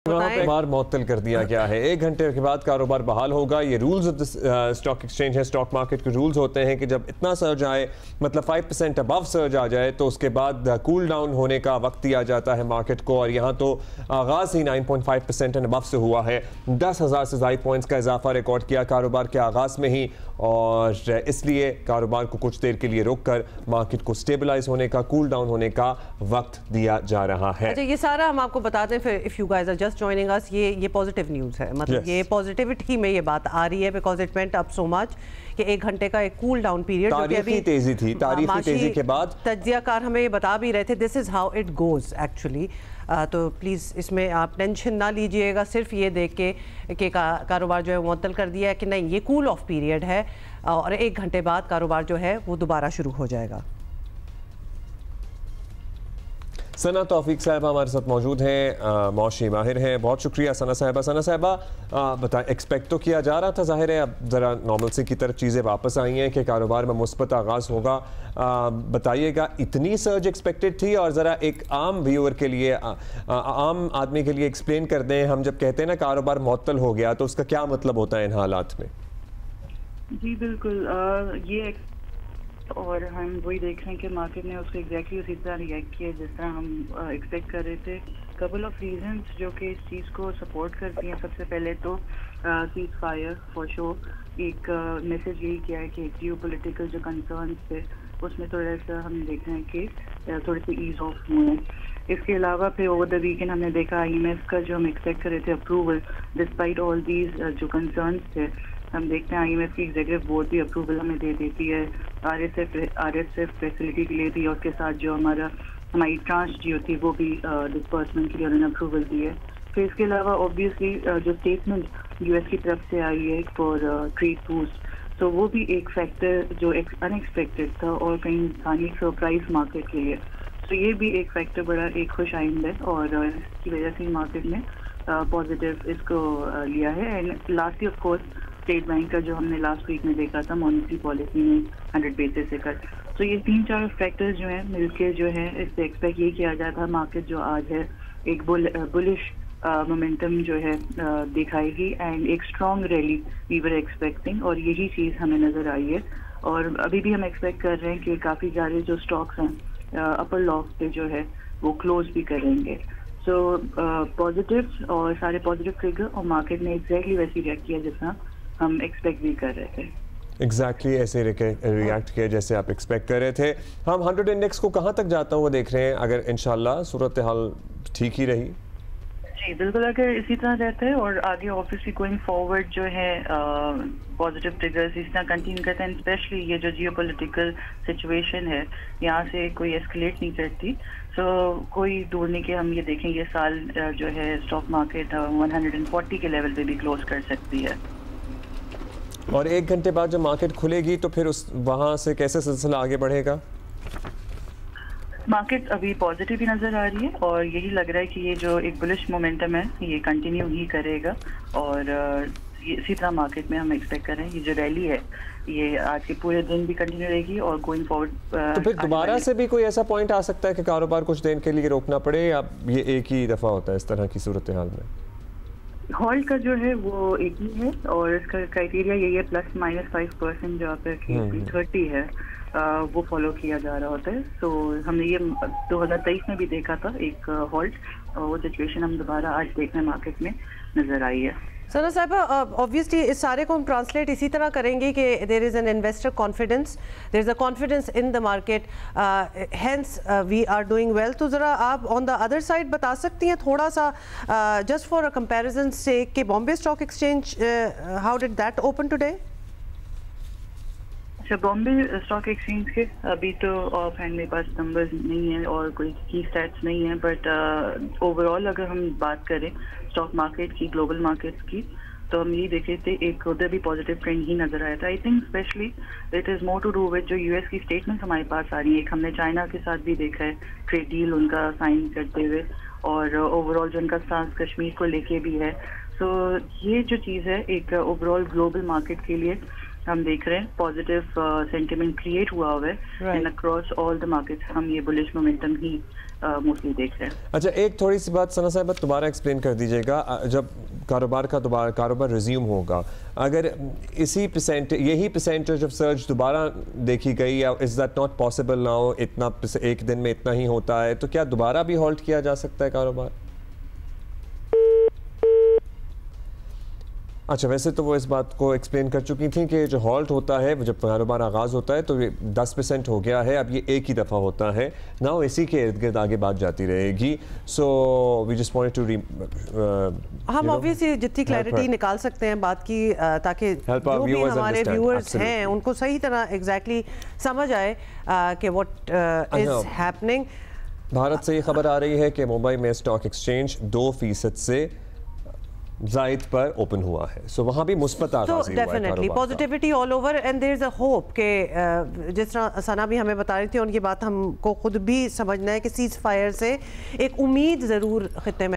कारोबार मुअत्तल कर दिया गया है। 1 घंटे के बाद कारोबार बहाल होगा। ये रूल्स ऑफ स्टॉक एक्सचेंज है, स्टॉक मार्केट के रूल्स होते हैं कि जब इतना सर्ज आए, मतलब 5% अबव सर्ज आ जाए तो उसके बाद कूल डाउन होने का वक्त दिया जाता है मार्केट को। और यहाँ तो आगाज़ ही 9.5% एंड अबव से हुआ है। 10,000 से ज़ायद पॉइंट्स का इजाफा रिकॉर्ड किया कारोबार के आगाज़ में ही, और इसलिए कारोबार को कुछ देर के लिए रोक कर मार्केट को स्टेबलाइज होने का, कूल डाउन होने का वक्त दिया जा रहा है। अच्छा, ये सारा हम आपको बताते हैं फिर, if you guys are just joining us, ये पॉजिटिव न्यूज़ है, मतलब ये पॉजिटिविटी में ये बात आ रही है, because it went up so much कि 1 घंटे का एक कूल डाउन पीरियड तारीखी तेजी थी, तारीखी तेजी के बाद तज्जियाकार हमें ये बता भी रहे थे this is how it goes actually. तो प्लीज़ इसमें आप टेंशन ना लीजिएगा, सिर्फ ये देख के कि कारोबार जो है मुअत्तल कर दिया है कि नहीं, ये कूल ऑफ पीरियड है और 1 घंटे बाद कारोबार जो है वो दोबारा शुरू हो जाएगा। सना तौफीक साहब हमारे साथ मौजूद हैं, मौशी माहिर हैं। बहुत शुक्रिया सना साहबा। सना साहबा बताएं, एक्सपेक्ट तो किया जा रहा था, जाहिर है अब ज़रा नॉर्मलसी की तरफ चीज़ें वापस आई हैं कि कारोबार में मुस्बत आगाज़ होगा। बताइएगा, इतनी सर्ज एक्सपेक्टेड थी? और ज़रा एक आम व्यूअर के लिए, आम आदमी के लिए एक्सप्लेन कर दें, हम जब कहते हैं ना कारोबार मुअत्तल हो गया तो उसका क्या मतलब होता है इन हालात में? जी बिल्कुल, ये और हम वही देख रहे हैं कि मार्केट ने उसको एग्जैक्टली उसी तरह रिएक्ट किया जिस तरह हम एक्सपेक्ट कर रहे थे। कपल ऑफ रीजंस जो कि इस चीज़ को सपोर्ट करती हैं। सबसे पहले तो सीज फायर फॉर श्योर, एक मैसेज यही किया है कि जियो पोलिटिकल जो कंसर्न्स थे उसमें थोड़ा सा हम देख रहे हैं कि थोड़े से ईज ऑफ हुए हैं। इसके अलावा फिर ओवर द वीकेंड हमने देखा IMF का जो हम एक्सपेक्ट कर रहे थे अप्रूवल, डिस्पाइट ऑल दीज जो कंसर्न्स थे, हम देखते हैं IMF की एग्जीक्यूटिव बोर्ड भी अप्रूवल हमें दे देती है। RSF फैसिलिटी के लिए भी, और उसके साथ जो हमारी ट्रांस जियो थी वो भी डिस्पर्समेंट के लिए उन्होंने अप्रूवल दी है। फिर इसके अलावा ऑब्वियसली जो स्टेटमेंट US की तरफ से आई है फॉर ट्रेड बूस्ट, तो वो भी एक फैक्टर जो अनएक्सपेक्टेड था और कहीं स्थानीय सरप्राइज मार्केट के लिए, तो ये भी एक फैक्टर बड़ा एक खुश आइंद है और इसकी वजह से मार्केट ने पॉजिटिव इसको लिया है। And lastly of course state bank का जो हमने लास्ट वीक में देखा था मॉनेटरी पॉलिसी में 100 बेसिस से कट, तो ये 3-4 फैक्टर्स जो हैं मिलके जो है इससे एक्सपेक्ट ये किया जाता था मार्केट जो आज है एक बुलिश मोमेंटम जो है दिखाएगी एंड एक strong rally we were expecting, और यही चीज़ हमें नज़र आई है। और अभी भी हम एक्सपेक्ट कर रहे हैं कि काफ़ी सारे जो स्टॉक्स हैं अपर लॉस पे जो है वो क्लोज भी करेंगे। सो पॉजिटिव और सारे पॉजिटिव फिगर, और मार्केट ने एग्जैक्टली वैसे रिएक्ट किया जितना हम एक्सपेक्ट भी कर रहे थे। एग्जैक्टली ऐसे रिएक्ट किया जैसे आप एक्सपेक्ट कर रहे थे। हम 100 इंडेक्स को कहाँ तक जाता हुआ देख रहे हैं, अगर इंशाल्लाह सूरत हाल ठीक ही रही? जी बिल्कुल, अगर इसी तरह रहता है और आगे ऑब्वियसली गोइंग फॉरवर्ड जो है पॉजिटिव ट्रिगर्स इस तरह कंटिन्यू करते हैं, स्पेशली ये जो जियो पोलिटिकल सिचुएशन है यहाँ से कोई एस्केलेट नहीं करती, सो कोई दूर नहीं कि हम ये देखें ये साल जो है स्टॉक मार्केट 140 के लेवल पे भी क्लोज कर सकती है। और 1 घंटे बाद जब मार्केट खुलेगी तो फिर उस वहाँ से कैसे सिलसिला आगे बढ़ेगा? मार्केट अभी पॉजिटिव ही नज़र आ रही है और यही लग रहा है कि ये जो एक बुलिश मोमेंटम है ये कंटिन्यू ही करेगा, और इसी तरह मार्केट में हम एक्सपेक्ट कर रहे हैं ये जो रैली है ये आज के पूरे दिन भी कंटिन्यू रहेगी और गोइंग फॉरवर्ड। तो फिर दोबारा से भी कोई ऐसा पॉइंट आ सकता है कि कारोबार कुछ देर के लिए रोकना पड़े, या ये एक ही दफ़ा होता है इस तरह की सूरत हाल में? हॉल्ट का जो है वो एक ही है और इसका क्राइटेरिया यही है ±5% जो आप 30 है वो फॉलो किया जा रहा होता है। तो हमने ये 2023 में भी देखा था एक हॉल्ट, वो सिचुएशन हम दोबारा आज देखने मार्केट में नजर आई है। सना साहब, ऑब्वियसली इस सारे को हम ट्रांसलेट इसी तरह करेंगे कि there is an investor confidence, there is a confidence in the market, hence we are doing well. तो ज़रा आप ऑन द अदर साइड बता सकती हैं थोड़ा सा, जस्ट फॉर अ कंपैरिजन से, कि Bombay stock exchange how did that open today? अच्छा, बॉम्बे स्टॉक एक्सचेंज के अभी तो ऑफ हैंड मेरे पास नंबर्स नहीं है और कोई की स्टैट्स नहीं है, बट ओवरऑल अगर हम बात करें स्टॉक मार्केट की, ग्लोबल मार्केट्स की, तो हम यही देखे थे एक उधर भी पॉजिटिव ट्रेंड ही नजर आया था। I think specially it is more to do with जो US की स्टेटमेंट्स हमारे पास आ रही है। एक हमने चाइना के साथ भी देखा है ट्रेड डील उनका साइन करते हुए, और ओवरऑल जो उनका स्टांस कश्मीर को लेके भी है। सो ये जो चीज़ है एक ओवरऑल ग्लोबल मार्केट के लिए हम देख रहे हैं पॉजिटिव सेंटिमेंट क्रिएट हुआ है and across all the markets हम ये बुलिश मोमेंटम ही मोस्टली देख रहे हैं। अच्छा, एक थोड़ी सी बात सना साहब दोबारा एक्सप्लेन कर दीजिएगा, जब कारोबार रिज्यूम होगा, अगर यही परसेंटेज ऑफ सर्ज दोबारा देखी गई, या is that not possible now, इतना एक दिन में इतना ही होता है, तो क्या दोबारा भी हॉल्ट किया जा सकता है कारोबार? अच्छा, वैसे तो वो इस बात को एक्सप्लेन कर चुकी थी कि जो हॉल्ट होता है जब कारोबार आगाज़ होता है तो ये 10% हो गया है, अब ये एक ही दफ़ा होता है ना, इसी के इर्द गिर्द आगे बात जाती रहेगी। So we just wanted to हम ऑब्वियसली जितनी क्लैरिटी निकाल सकते हैं बात की, ताकि जो भी हमारे व्यूअर्स हैं उनको सही तरह एग्जैक्टली समझ आए कि व्हाट इज हैपनिंग। भारत से ये खबर आ रही है कि मुंबई में स्टॉक एक्सचेंज 2% से जायद पर ओपन हुआ है, सो वहाँ भी मुस्बत आगाज़ हुआ है। Definitely positivity all over and there is a hope कि जिस तरह सना भी हमें बता रही थी, उनकी बात हमको खुद भी समझना है कि सीज फायर से एक उम्मीद ज़रूर खित्ते में